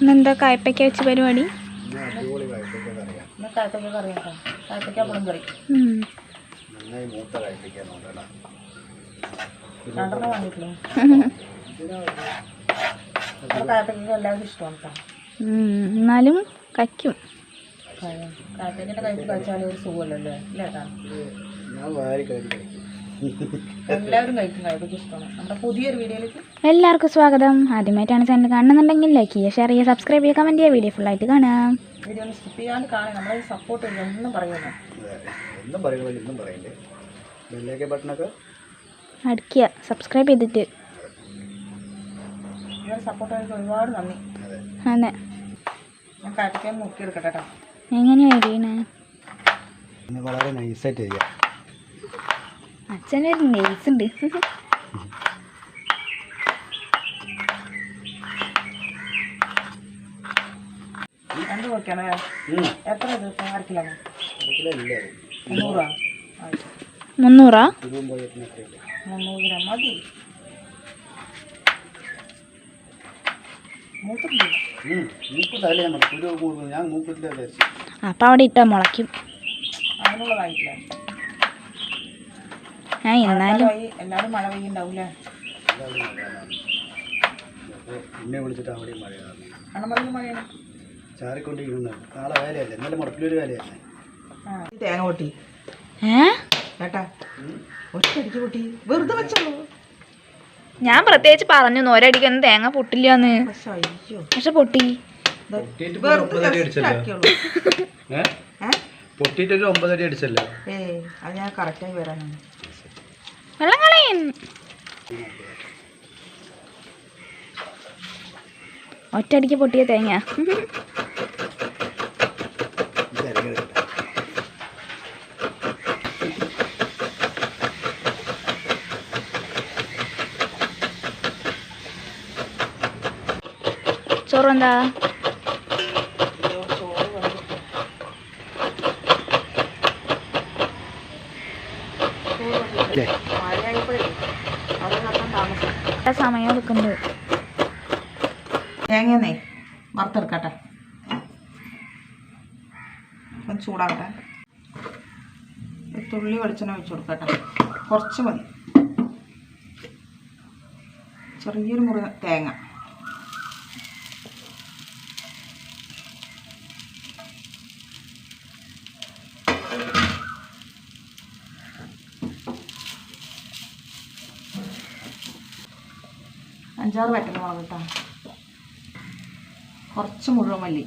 ഇന്നെന്താ കായ്പയ്ക്ക വെച്ച് പരിപാടി? എന്നാലും കയ്ക്കും. എല്ലാവർക്കും സ്വാഗതം. ആദ്യമായിട്ടാണ് ചാനൽ കാണുന്നുണ്ടെങ്കിൽ ലൈക്ക് ചെയ്യുക, ഷെയർ ചെയ്യുക, സബ്സ്ക്രൈബ് ചെയ്യുക, കമൻറ്റ് ചെയ്യുക. വീഡിയോ ഫുള്ളായിട്ട് കാണാം. അടിക്കുക, സബ്സ്ക്രൈബ് ചെയ്തിട്ട്. ഒരുപാട് നന്ദി. അതെ, മുക്കിയെടുക്കട്ടെ. എങ്ങനെയാ അരിയണേ? വളരെ നൈസായിട്ട് ചെയ്യുക. അച്ഛനൊരു നെയ്സ് ഉണ്ട്. രണ്ട് നോക്കിയാണോ? എത്ര അരക്കിലോ? 300. 300 ഗ്രാം മതി. അപ്പം അവിടെ ഇട്ടാൽ മുളയ്ക്കും. അതിനുള്ളതായിട്ടില്ല. എന്നാലും എല്ലാവരും മഴ പെയ്യുണ്ടാവൂലേ? മഴയാണ് ചാറിക്കൊണ്ടിരിക്കുന്നത്. നാളെ വേലയല്ലേ, ഇന്നലെ മുടക്കിലൊരു വേലയല്ലേ. തേങ്ങ പൊട്ടി കേട്ടാ, ഒറ്റയടിക്ക് പൊട്ടി. വെറുതെ വെച്ചോളൂ. ഞാൻ പ്രത്യേകിച്ച് പറഞ്ഞു ഒരടിക്കൊന്നും തേങ്ങ പൊട്ടില്ലാന്ന്. പക്ഷെ പൊട്ടി. പൊട്ടിട്ടൊരു 9 അടി അടിച്ചല്ലോ. അത് ഞാൻ കറക്റ്റായി വരാനാണ്. വെള്ളം കളയും. ഒറ്റയടിക്ക് പൊട്ടിയ തേങ്ങ. ചോറെന്താ? സമയം എടുക്കുന്നുണ്ട്. തേങ്ങന്നേ വറുത്തെടുക്കട്ടെ. ഒന്ന് ചൂടാകട്ടെ. ഒരു തുള്ളി വെളിച്ചെണ്ണ ഒഴിച്ചു കൊടുക്കട്ടെ. കുറച്ച് മതി. ചെറിയൊരു മുറി തേങ്ങ. അഞ്ചാറ് വറ്റൽ മുളക് ഇട്ടാ. കുറച്ച് മുഴുവൻ മല്ലി.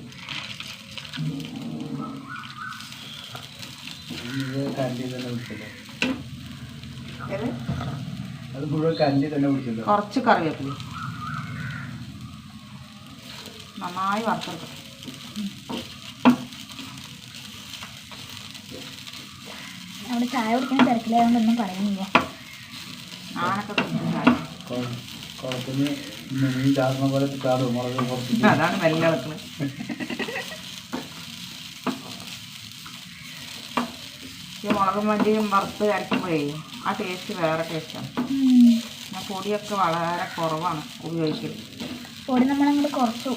കുറച്ച് കറിവേപ്പില. നന്നായി വറുത്തെടുക്കണം. അവിടെ ചായ കുടിക്കുന്ന തിരക്കിലായതുകൊണ്ടൊന്നും പറയുന്നില്ല. ഞാനൊക്കെ അതാണ് മെല്ലെ വെക്കുന്നത്. ഈ മുളകും മല്ലിയും വറുത്ത് അരയ്ക്കുമ്പോഴേ ആ ടേസ്റ്റ് വേറെ ടേസ്റ്റാണ്. ഞാൻ പൊടിയൊക്കെ വളരെ കുറവാണ് ഉപയോഗിക്കൽ. പൊടി നമ്മളങ്ങോട്ട് കുറച്ചു.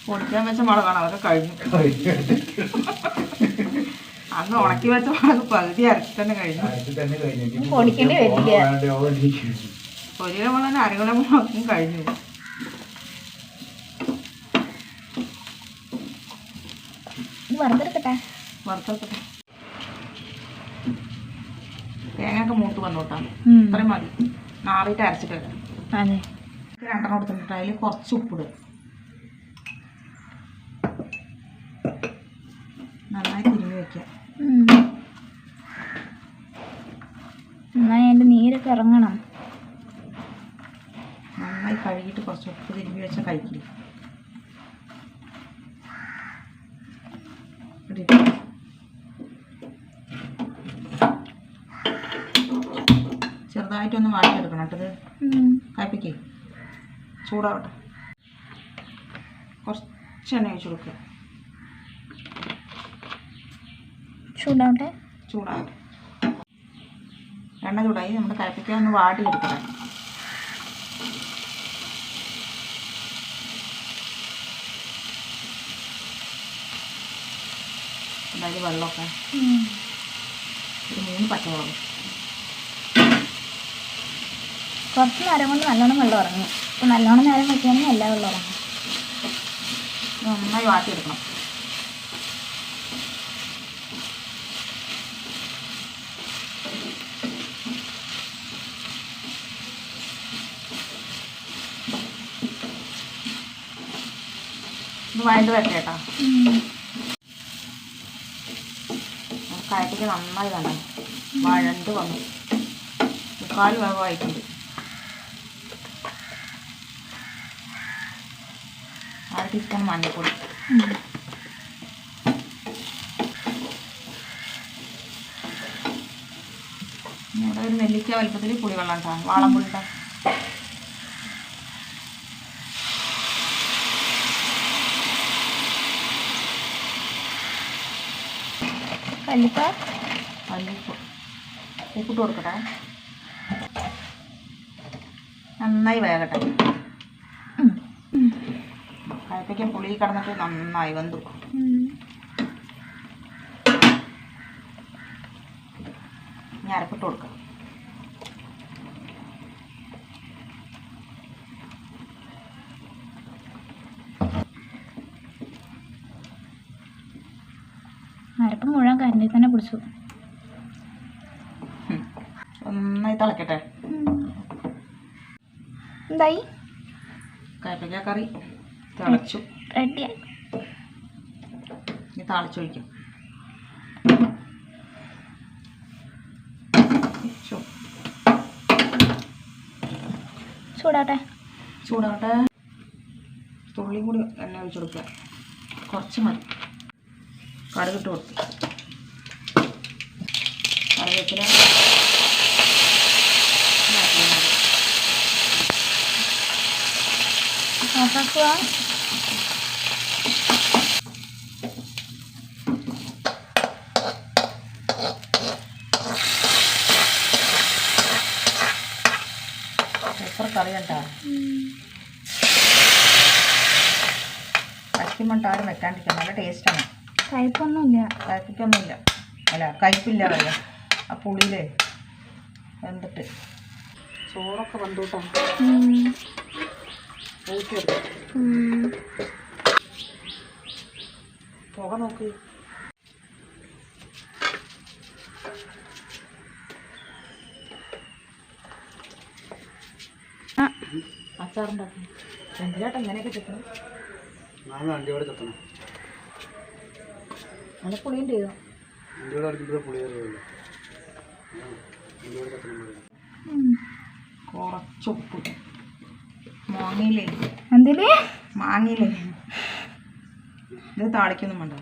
പൊടിക്കാൻ വെച്ച മുളകാണ് അതൊക്കെ കഴിഞ്ഞു. അന്ന് ഉണക്കി വെച്ച മുളക് പകുതി അരച്ച് തന്നെ കഴിഞ്ഞു. പൊടിക്കേണ്ടി വരില്ല. 1 കിലോ മുളകിന് 1/2 കിലോ മുളകും കഴിഞ്ഞു. വറുത്തെടുക്കട്ടെ. തേങ്ങയൊക്കെ മൂത്ത് വന്നോട്ടാ. ഇത്രയും മതി. നാറിയിട്ട് അരച്ചിട്ട് വരാം. അതെ, 2 എടുത്തിട്ട് അതിൽ കുറച്ച് ഉപ്പിടുക. നന്നായി തിരുമ്മി വയ്ക്കുക. നന്നായി അതിൻ്റെ നീരൊക്കെ ഇറങ്ങണം. നന്നായി കഴുകിയിട്ട് കുറച്ച് ഉപ്പ് തിരുമ്മി വെച്ചാൽ കഴിക്കില്ല. ചെറുതായിട്ടൊന്ന് വാട്ടിയെടുക്കണം കേട്ടത്. കായ്പയ്ക്ക് ചൂടാവട്ടെ. കുറച്ച് എണ്ണ ഒഴിച്ച് കൊടുക്കുക. ചൂടാവട്ടെ. എണ്ണ ചൂടായി. നമ്മുടെ കായ്പയ്ക്ക ഒന്ന് വാട്ടിയെടുക്കണം. അതായത് വെള്ളമൊക്കെ ഒരു 3 പച്ചമുളക്. കുറച്ച് നേരം കൊണ്ട് നല്ലോണം വെള്ളം ഇറങ്ങും. അപ്പോൾ നല്ലോണം നേരം വയ്ക്കുകയാണെങ്കിൽ എല്ലാ വെള്ളം ഇറങ്ങും. നന്നായി വാട്ടിയെടുക്കണം. ഇത് വഴണ്ട് വരട്ടെ കേട്ടോ. കയറ്റയ്ക്ക് നന്നായി വേണം വഴണ്ട് വന്നു. 1/4 വേവായിട്ടുണ്ട്. അര ടീസ്പൂൺ മഞ്ഞൾപ്പൊടി. ഇവിടെ ഒരു നെല്ലിക്ക വലുപ്പത്തിൽ പുളിവെള്ളം ഉണ്ടാകും. വാളംപുളി ഉണ്ടാകും. കല്ലിപ്പ് ഉപ്പിട്ട് കൊടുക്കട്ടെ. നന്നായി വേകട്ടെ. കയറ്റയ്ക്ക് പുളി കിടന്നിട്ട് നന്നായി വെന്തു. ഇനി അരപ്പിട്ട് കൊടുക്കാം. അരപ്പ് മുഴുവൻ കരണ്ടിൽ തന്നെ പിടിച്ചു. നന്നായി തിളക്കട്ടെ. എന്തായി? കയ്പയ്ക്ക കറി തിളച്ചു. റെഡിയായി. ഇനി താളിച്ചൊഴിക്കും. ചൂടാട്ടെ. തുള്ളിയും കൂടി എണ്ണ ഒഴിച്ചു കൊടുക്കുക. കുറച്ച് മതി. കടുകിട്ട് കൊടുത്തു. കറിവേപ്പില ഓഫാക്കുക. സൂപ്പർ കറി കേട്ടോ. കഷ്ടിമണ്ടാരും വെക്കാണ്ടിരിക്കാം. നല്ല ടേസ്റ്റാണ്. കയ്പൊന്നുമില്ല. കയ്പ്പിക്കൊന്നുമില്ല. അല്ല കയ്പില്ല പറയാം. ആ പുളിയിലേ വെന്തിട്ട് ചോറൊക്കെ വെന്തൂട്ടോ. ഊറ്റിയെടുക്കും. പുക നോക്ക്. അച്ചാറുണ്ടാക്കും. എന്തിനാട്ടോ ഇങ്ങനെയൊക്കെ ചെത്തണം? അണ്ടിയോടെ ചെത്തണം. നല്ല പുളിയുണ്ട് ചെയ്തോ. അണ്ടിയോടെ അടിക്കുമ്പോൾ പുളി കയറുമല്ലോ. അണ്ടിയോടെ ചെത്തണം. കുറച്ചുപ്പ്. മാങ്ങയിലേ. എന്തിന്? മാങ്ങയിലേ. ഇത് താളിക്കൊന്നും വേണ്ട.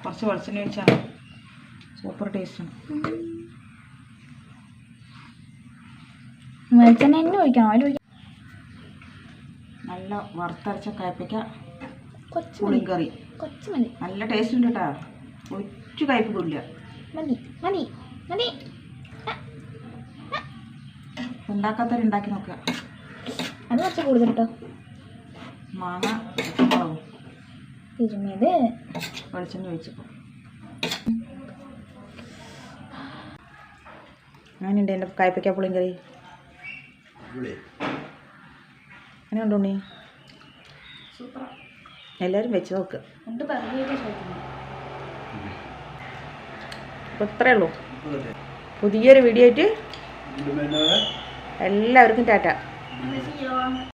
കുറച്ച് വെളിച്ചെണ്ണ ഒഴിച്ചാൽ സൂപ്പർ ടേസ്റ്റാണ്. വെളിച്ചെണ്ണ തന്നെ ഒഴിക്കണം. ഓയിൽ ഒഴിക്കണം. നല്ല വറുത്തരച്ച കയ്പയ്ക്ക കുറച്ച് പുളിക്കറി. കുറച്ച് മതി. നല്ല ടേസ്റ്റ് ഉണ്ട് കേട്ടോ. ഒരു കയ്പില്ല. മതി മതി മതി. ഉണ്ടാക്കാത്തവരുണ്ടാക്കി നോക്കുക. അത് കുറച്ച് കൂടുതൽ കേട്ടോ. മാങ്ങ മുളകും തിരുമിയത് വെളിച്ചെണ്ണ ഒഴിച്ചപ്പോൾ അങ്ങനെയുണ്ട് എൻ്റെ കയ്പയ്ക്ക പുളിങ്കറി. അങ്ങനെ ഉണ്ടോ ഉണ്ണി? എല്ലാവരും വെച്ച് നോക്കുക. അപ്പോൾ ഇത്രയേ ഉള്ളൂ. പുതിയൊരു വീഡിയോ ആയിട്ട് എല്ലാവർക്കും ടാറ്റ.